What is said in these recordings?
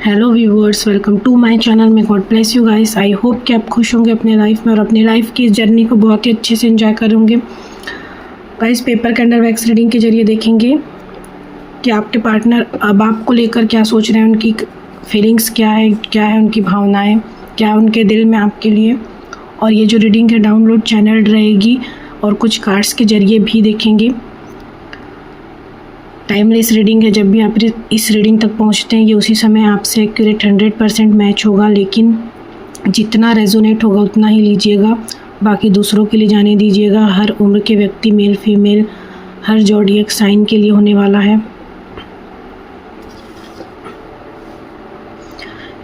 Hello viewers, welcome to my channel में। God bless you guys. I hope कि आप खुश होंगे अपने लाइफ में और अपनी लाइफ की इस जर्नी को बहुत ही अच्छे से एंजॉय करेंगे। Guys, paper candle wax reading के जरिए देखेंगे कि आपके पार्टनर अब आपको लेकर क्या सोच रहे हैं, उनकी फीलिंग्स क्या है उनकी भावनाएं क्या है उनके दिल में आपके लिए। और ये जो रीडिंग है डाउनलोड चैनल रहेगी और कुछ कार्ड्स के जरिए भी देखेंगे। टाइमलेस रीडिंग है, जब भी आप इस रीडिंग तक पहुंचते हैं ये उसी समय आपसे एक्यूरेट 100% मैच होगा, लेकिन जितना रेजोनेट होगा उतना ही लीजिएगा, बाकी दूसरों के लिए जाने दीजिएगा। हर उम्र के व्यक्ति, मेल फीमेल, हर ज़ोडिएक साइन के लिए होने वाला है।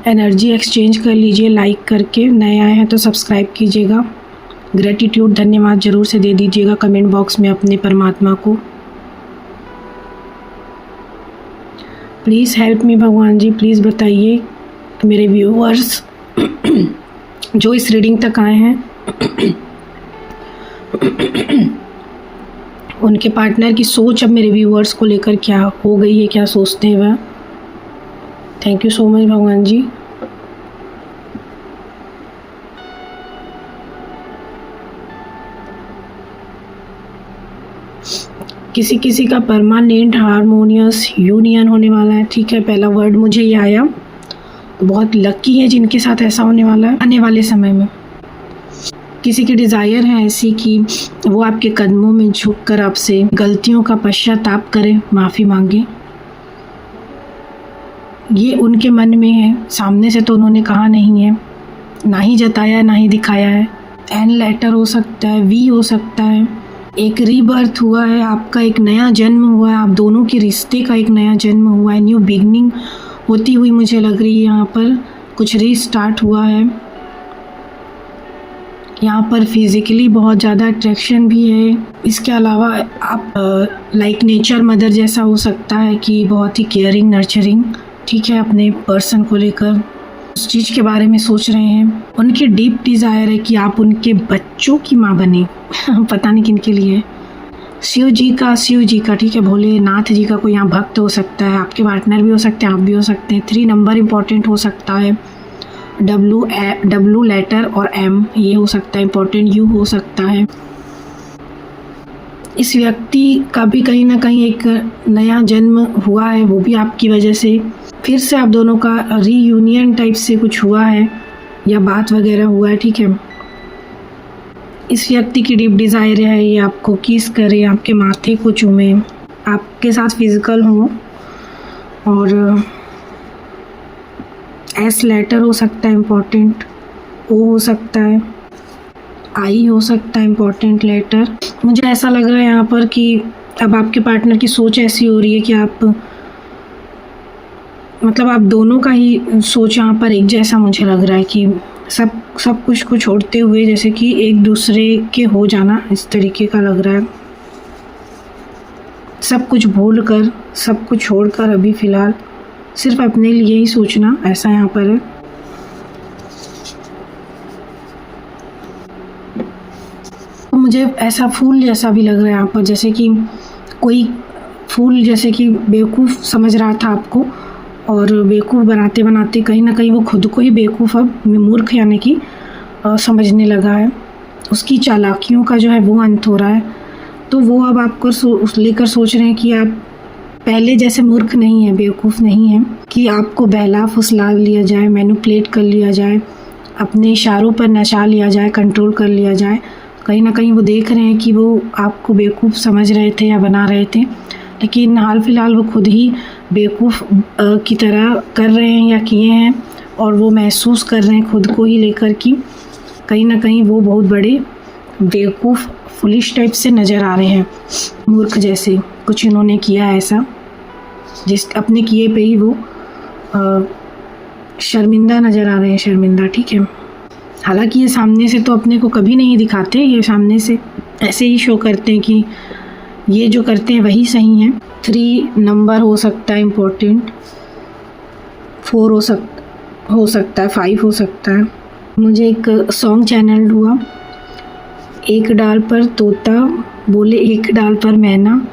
एनर्जी एक्सचेंज कर लीजिए लाइक करके। नए आए हैं तो सब्सक्राइब कीजिएगा। ग्रेटिट्यूड, धन्यवाद ज़रूर से दे दीजिएगा कमेंट बॉक्स में अपने परमात्मा को। प्लीज़ हेल्प मी भगवान जी, प्लीज़ बताइए मेरे व्यूअर्स जो इस रीडिंग तक आए हैं उनके पार्टनर की सोच अब मेरे व्यूअर्स को लेकर क्या हो गई है, क्या सोचते हैं वह। थैंक यू सो मच भगवान जी। किसी किसी का परमानेंट हारमोनियस यूनियन होने वाला है। ठीक है, पहला वर्ड मुझे ये आया। बहुत लकी है जिनके साथ ऐसा होने वाला है आने वाले समय में। किसी की डिज़ायर है ऐसी कि वो आपके कदमों में झुककर आपसे गलतियों का पश्चाताप करे, माफ़ी मांगे। ये उनके मन में है, सामने से तो उन्होंने कहा नहीं है, ना ही जताया ना ही दिखाया है। एन लेटर हो सकता है, वी हो सकता है। एक रीबर्थ हुआ है, आपका एक नया जन्म हुआ है, आप दोनों के रिश्ते का एक नया जन्म हुआ है। न्यू बिगनिंग होती हुई मुझे लग रही है। यहाँ पर कुछ रीस्टार्ट हुआ है। यहाँ पर फिज़िकली बहुत ज़्यादा अट्रैक्शन भी है। इसके अलावा आप लाइक नेचर मदर जैसा हो सकता है कि बहुत ही केयरिंग, नर्चरिंग, ठीक है, अपने पर्सन को लेकर उस चीज़ के बारे में सोच रहे हैं। उनकी डीप डिज़ायर है कि आप उनके बच्चों की माँ बने पता नहीं किन के लिए। शिव जी का, ठीक है, भोलेनाथ जी का कोई यहाँ भक्त हो सकता है। आपके पार्टनर भी हो सकते हैं, आप भी हो सकते हैं। 3 नंबर इम्पोर्टेंट हो सकता है। डब्लू लेटर और एम ये हो सकता है इम्पोर्टेंट। यू हो सकता है। इस व्यक्ति का भी कहीं ना कहीं एक नया जन्म हुआ है, वो भी आपकी वजह से। फिर से आप दोनों का रीयूनियन टाइप से कुछ हुआ है या बात वगैरह हुआ है, ठीक है। इस व्यक्ति की डीप डिज़ायर है ये आपको किस करे, आपके माथे को चूमे, आपके साथ फिजिकल हो। और एस लेटर हो सकता है इम्पोर्टेंट, ओ हो सकता है, आई हो सकता है इम्पोर्टेंट लेटर। मुझे ऐसा लग रहा है यहाँ पर कि अब आपके पार्टनर की सोच ऐसी हो रही है कि आप दोनों का ही सोच यहाँ पर एक जैसा मुझे लग रहा है कि सब कुछ को छोड़ते हुए जैसे कि एक दूसरे के हो जाना, इस तरीके का लग रहा है। सब कुछ भूल कर, सब कुछ छोड़कर अभी फ़िलहाल सिर्फ अपने लिए ही सोचना, ऐसा यहाँ पर है। मुझे ऐसा फूल जैसा भी लग रहा है यहाँ पर, जैसे कि कोई फूल जैसे कि बेवकूफ़ समझ रहा था आपको और बेवकूफ़ बनाते बनाते कहीं ना कहीं वो खुद को ही बेवकूफ़, अब मूर्ख यानी कि समझने लगा है। उसकी चालाकियों का जो है वो अंत हो रहा है। तो वो अब आपको लेकर सोच रहे हैं कि आप पहले जैसे मूर्ख नहीं है, बेवकूफ़ नहीं है कि आपको बहला फुसला लिया जाए, मैनिपुलेट कर लिया जाए, अपने इशारों पर नचा लिया जाए, कंट्रोल कर लिया जाए। कहीं ना कहीं वो देख रहे हैं कि वो आपको बेवकूफ़ समझ रहे थे या बना रहे थे, लेकिन हाल फिलहाल वो खुद ही बेवकूफ़ की तरह कर रहे हैं या किए हैं, और वो महसूस कर रहे हैं खुद को ही लेकर कि कहीं ना कहीं वो बहुत बड़े बेवकूफ़, फुलिश टाइप से नज़र आ रहे हैं, मूर्ख जैसे। कुछ इन्होंने किया है ऐसा जिस अपने किए पे ही वो शर्मिंदा नज़र आ रहे हैं, शर्मिंदा, ठीक है। हालांकि ये सामने से तो अपने को कभी नहीं दिखाते, ये सामने से ऐसे ही शो करते हैं कि ये जो करते हैं वही सही है। 3 नंबर हो सकता है इम्पोर्टेंट, 4 हो सकता है, 5 हो सकता है। मुझे एक सॉन्ग चैनल हुआ, एक डाल पर तोता बोले एक डाल पर मैना,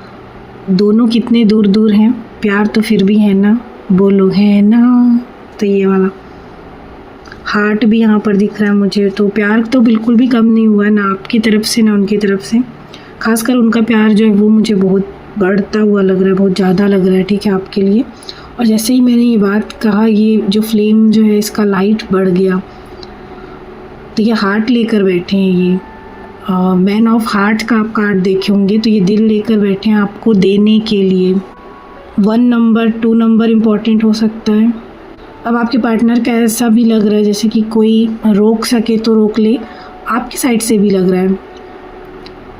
दोनों कितने दूर दूर हैं, प्यार तो फिर भी है ना, बोलो है ना। तो ये वाला हार्ट भी यहाँ पर दिख रहा है मुझे। तो प्यार तो बिल्कुल भी कम नहीं हुआ है, ना आपकी तरफ से ना उनकी तरफ से। खासकर उनका प्यार जो है वो मुझे बहुत बढ़ता हुआ लग रहा है, बहुत ज़्यादा लग रहा है, ठीक है, आपके लिए। और जैसे ही मैंने ये बात कहा, ये जो फ्लेम जो है इसका लाइट बढ़ गया। तो ये हार्ट लेकर बैठे हैं, ये मैन ऑफ हार्ट का आप कार्ड देखे होंगे। तो ये दिल लेकर बैठे हैं आपको देने के लिए। 1 नंबर 2 नंबर इम्पॉर्टेंट हो सकता है। अब आपके पार्टनर का ऐसा भी लग रहा है जैसे कि कोई रोक सके तो रोक ले, आपकी साइड से भी लग रहा है।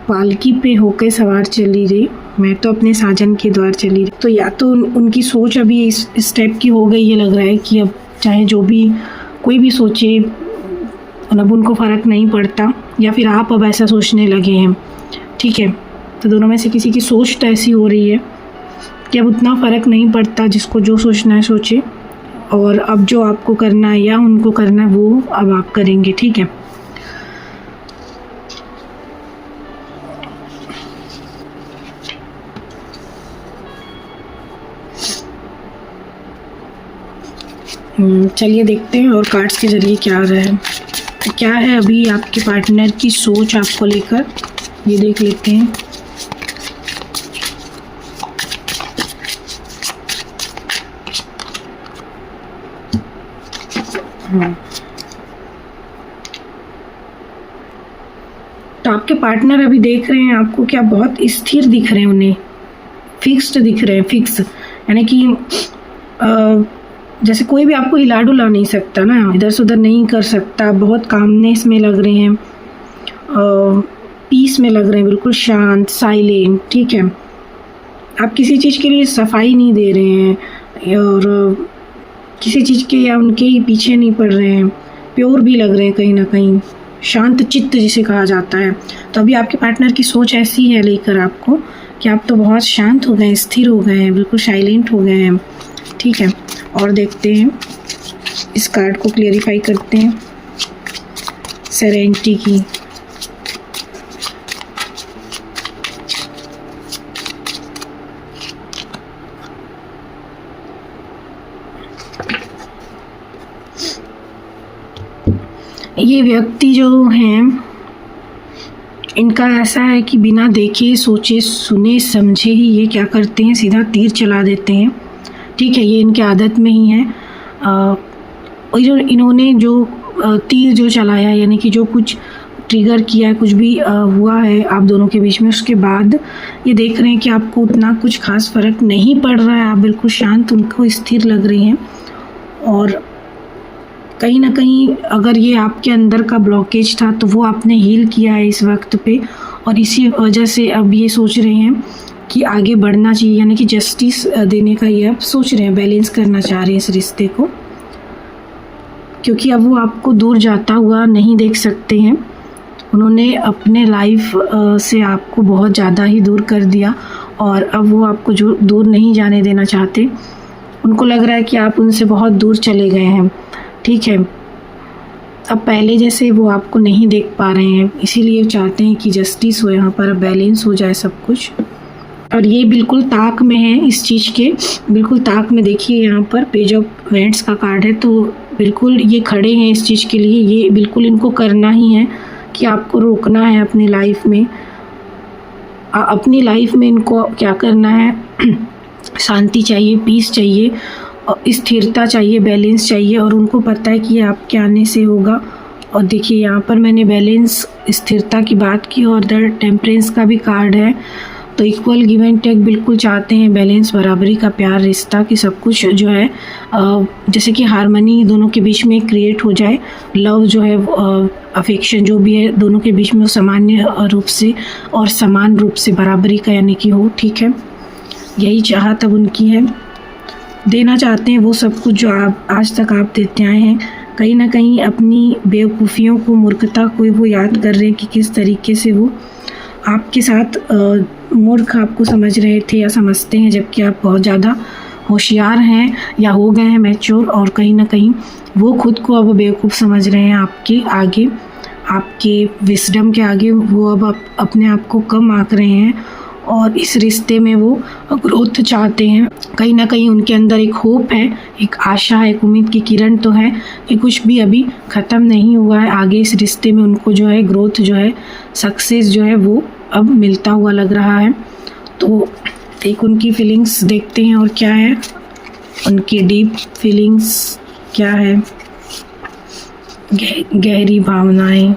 पालकी पे होकर सवार चली रही, मैं तो अपने साजन के द्वार चली रही। तो या तो उनकी सोच अभी इस स्टेप की हो गई, ये लग रहा है कि अब चाहे जो भी कोई भी सोचे, अब उनको फ़र्क नहीं पड़ता, या फिर आप अब ऐसा सोचने लगे हैं, ठीक है। तो दोनों में से किसी की सोच तो ऐसी हो रही है कि अब उतना फ़र्क नहीं पड़ता, जिसको जो सोचना है सोचे, और अब जो आपको करना है या उनको करना है वो अब आप करेंगे, ठीक है। चलिए देखते हैं और कार्ड्स के ज़रिए क्या आ रहा है। क्या है अभी आपके पार्टनर की सोच आपको लेकर, ये देख लेते हैं। तो आपके पार्टनर अभी देख रहे हैं आपको, क्या बहुत स्थिर दिख रहे हैं, उन्हें फिक्स्ड दिख रहे हैं, फिक्स, यानी कि जैसे कोई भी आपको हिला डुला नहीं सकता ना, इधर से उधर नहीं कर सकता। बहुत कामनेस में लग रहे हैं, पीस में लग रहे हैं, बिल्कुल शांत, साइलेंट, ठीक है। आप किसी चीज़ के लिए सफाई नहीं दे रहे हैं और किसी चीज़ के या उनके ही पीछे नहीं पड़ रहे हैं, प्योर भी लग रहे हैं कहीं ना कहीं, शांत चित्त जिसे कहा जाता है। तो अभी आपके पार्टनर की सोच ऐसी है लेकर आपको कि आप तो बहुत शांत हो गए, स्थिर हो गए हैं, बिल्कुल साइलेंट हो गए हैं, ठीक है। और देखते हैं, इस कार्ड को क्लियरिफाई करते हैं, सेरेनिटी की। ये व्यक्ति जो हैं, इनका ऐसा है कि बिना देखे सोचे सुने समझे ही ये क्या करते हैं, सीधा तीर चला देते हैं, ठीक है। ये इनकी आदत में ही है। और इन्होंने जो तीर जो चलाया, यानी कि जो कुछ ट्रिगर किया है, कुछ भी हुआ है आप दोनों के बीच में, उसके बाद ये देख रहे हैं कि आपको उतना कुछ खास फ़र्क नहीं पड़ रहा है, आप बिल्कुल शांत, उनको स्थिर लग रही हैं। और कहीं ना कहीं अगर ये आपके अंदर का ब्लॉकेज था तो वो आपने हील किया है इस वक्त पे, और इसी वजह से अब ये सोच रहे हैं कि आगे बढ़ना चाहिए, यानी कि जस्टिस देने का ये अब सोच रहे हैं, बैलेंस करना चाह रहे हैं इस रिश्ते को, क्योंकि अब वो आपको दूर जाता हुआ नहीं देख सकते हैं। उन्होंने अपने लाइफ से आपको बहुत ज़्यादा ही दूर कर दिया और अब वो आपको जो दूर नहीं जाने देना चाहते। उनको लग रहा है कि आप उनसे बहुत दूर चले गए हैं, ठीक है। अब पहले जैसे वो आपको नहीं देख पा रहे हैं, इसीलिए चाहते हैं कि जस्टिस हो यहाँ पर, बैलेंस हो जाए सब कुछ। और ये बिल्कुल ताक में है इस चीज़ के, बिल्कुल ताक में। देखिए यहाँ पर पेज ऑफ वेंट्स का कार्ड है, तो बिल्कुल ये खड़े हैं इस चीज़ के लिए। ये बिल्कुल इनको करना ही है कि आपको रोकना है अपनी लाइफ में। अपनी लाइफ में इनको क्या करना है, शांति चाहिए, पीस चाहिए, स्थिरता चाहिए, बैलेंस चाहिए, और उनको पता है कि ये आपके आने से होगा। और देखिए यहाँ पर मैंने बैलेंस, स्थिरता की बात की, और द टेम्परेंस का भी कार्ड है। तो इक्वल गिव एंड टेक बिल्कुल चाहते हैं, बैलेंस, बराबरी का प्यार, रिश्ता की सब कुछ जो है जैसे कि हारमनी दोनों के बीच में क्रिएट हो जाए। लव जो है, अफेक्शन जो भी है दोनों के बीच में, वो सामान्य रूप से और समान रूप से बराबरी का यानी कि हो, ठीक है। यही चाहत अब उनकी है, देना चाहते हैं वो सब कुछ जो आप आज तक आप देते आए हैं। कहीं ना कहीं अपनी बेवकूफ़ियों को, मूर्खता को वो याद कर रहे हैं कि किस तरीके से वो आपके साथ मूर्ख आपको समझ रहे थे या समझते हैं, जबकि आप बहुत ज़्यादा होशियार हैं या हो गए हैं मैच्योर। और कहीं ना कहीं वो खुद को अब बेवकूफ़ समझ रहे हैं आपके आगे, आपके विजडम के आगे वो अब अपने आप को कम आंक रहे हैं। और इस रिश्ते में वो ग्रोथ चाहते हैं। कहीं ना कहीं उनके अंदर एक होप है, एक आशा है, एक उम्मीद की किरण तो है कि कुछ भी अभी ख़त्म नहीं हुआ है। आगे इस रिश्ते में उनको जो है ग्रोथ जो है, सक्सेस जो है वो अब मिलता हुआ लग रहा है। तो एक उनकी फीलिंग्स देखते हैं और क्या है उनकी डीप फीलिंग्स, क्या है गहरी भावनाएं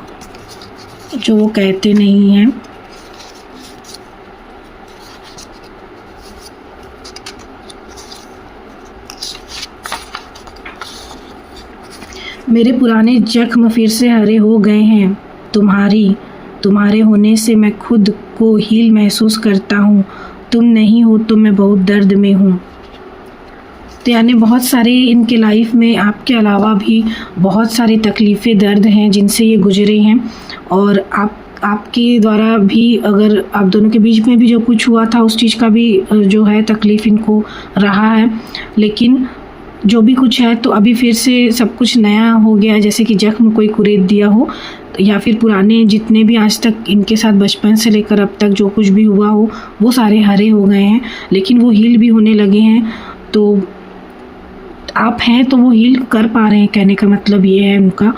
जो वो कहते नहीं हैं। मेरे पुराने जख्म फिर से हरे हो गए हैं, तुम्हारे होने से मैं खुद को हील महसूस करता हूँ। तुम नहीं हो तो मैं बहुत दर्द में हूँ। तो यानी बहुत सारे इनके लाइफ में आपके अलावा भी बहुत सारी तकलीफ़ें, दर्द हैं जिनसे ये गुजरे हैं। और आपके द्वारा भी, अगर आप दोनों के बीच में भी जो कुछ हुआ था उस चीज़ का भी जो है तकलीफ़ इनको रहा है। लेकिन जो भी कुछ है तो अभी फिर से सब कुछ नया हो गया है, जैसे कि जख्म कोई कुरेद दिया हो, या फिर पुराने जितने भी आज तक इनके साथ बचपन से लेकर अब तक जो कुछ भी हुआ हो वो सारे हरे हो गए हैं, लेकिन वो हील भी होने लगे हैं। तो आप हैं तो वो हील कर पा रहे हैं, कहने का मतलब ये है उनका।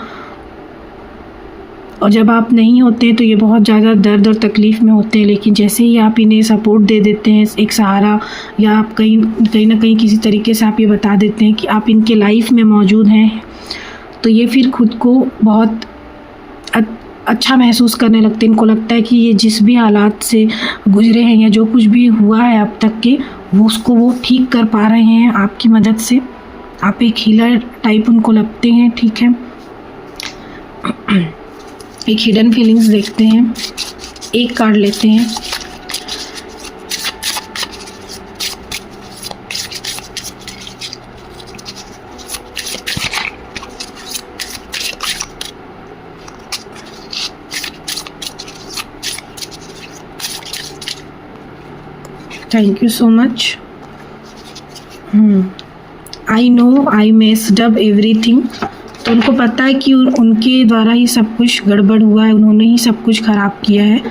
और जब आप नहीं होते तो ये बहुत ज़्यादा दर्द और तकलीफ़ में होते हैं, लेकिन जैसे ही आप इन्हें सपोर्ट दे देते हैं, एक सहारा, या आप कहीं ना कहीं किसी तरीके से आप ये बता देते हैं कि आप इनके लाइफ में मौजूद हैं, तो ये फिर खुद को बहुत अच्छा महसूस करने लगते हैं। इनको लगता है कि ये जिस भी हालात से गुजरे हैं या जो कुछ भी हुआ है अब तक के, वो ठीक कर पा रहे हैं आपकी मदद से। आप एक हीलर टाइप उनको लगते हैं, ठीक है। एक हिडन फीलिंग्स देखते हैं, एक कार्ड लेते हैं। Thank you so much. I know I messed up everything. तो उनको पता है कि उनके द्वारा ही सब कुछ गड़बड़ हुआ है, उन्होंने ही सब कुछ ख़राब किया है।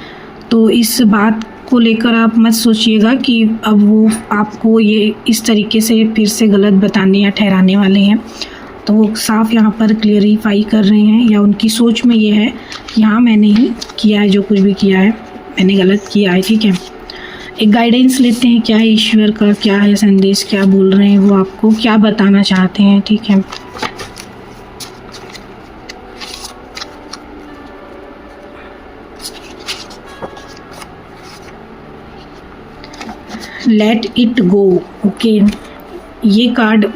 तो इस बात को लेकर आप मत सोचिएगा कि अब वो आपको ये इस तरीके से फिर से गलत बताने या ठहराने वाले हैं। तो वो साफ यहाँ पर क्लियरिफाई कर रहे हैं, या उनकी सोच में ये है कि हाँ मैंने ही किया है, जो कुछ भी किया है मैंने गलत किया है, ठीक है। एक गाइडेंस लेते हैं, क्या है ईश्वर का, क्या है संदेश, क्या बोल रहे हैं वो आपको, क्या बताना चाहते हैं, ठीक है। Let it go, okay. ये कार्ड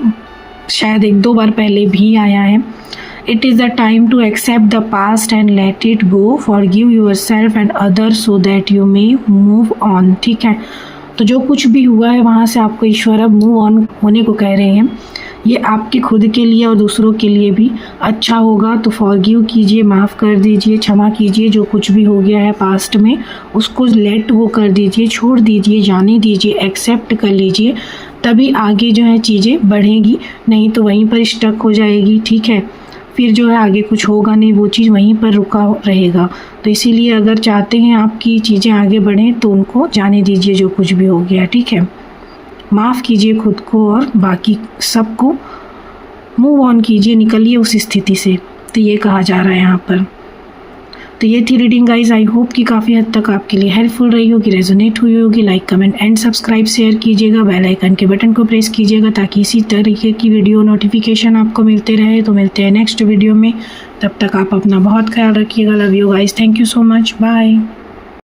शायद 1-2 बार पहले भी आया है। It is the time to accept the past and let it go, forgive yourself and others so that you may move on, ठीक है। तो जो कुछ भी हुआ है वहाँ से आपको ईश्वर अब मूव ऑन होने को कह रहे हैं। ये आपके खुद के लिए और दूसरों के लिए भी अच्छा होगा। तो फॉरगिव कीजिए, माफ़ कर दीजिए, क्षमा कीजिए, जो कुछ भी हो गया है पास्ट में उसको लेट वो कर दीजिए, छोड़ दीजिए, जाने दीजिए, एक्सेप्ट कर लीजिए। तभी आगे जो है चीज़ें बढ़ेंगी, नहीं तो वहीं पर स्टक हो जाएगी, ठीक है। फिर जो है आगे कुछ होगा नहीं, वो चीज़ वहीं पर रुका रहेगा। तो इसीलिए अगर चाहते हैं आपकी चीज़ें आगे बढ़ें तो उनको जाने दीजिए, जो कुछ भी हो गया, ठीक है। माफ़ कीजिए खुद को और बाकी सबको, मूव ऑन कीजिए, निकलिए उस स्थिति से। तो ये कहा जा रहा है यहाँ पर। तो ये थी रीडिंग गाइज। आई होप कि काफ़ी हद तक आपके लिए हेल्पफुल रही होगी, रेजोनेट हुई होगी। Like, comment and subscribe share कीजिएगा, बेल आइकन के बटन को प्रेस कीजिएगा ताकि इसी तरीके की वीडियो नोटिफिकेशन आपको मिलते रहे। तो मिलते हैं नेक्स्ट वीडियो में, तब तक आप अपना बहुत ख्याल रखिएगा। Love you guys, thank you so much, bye.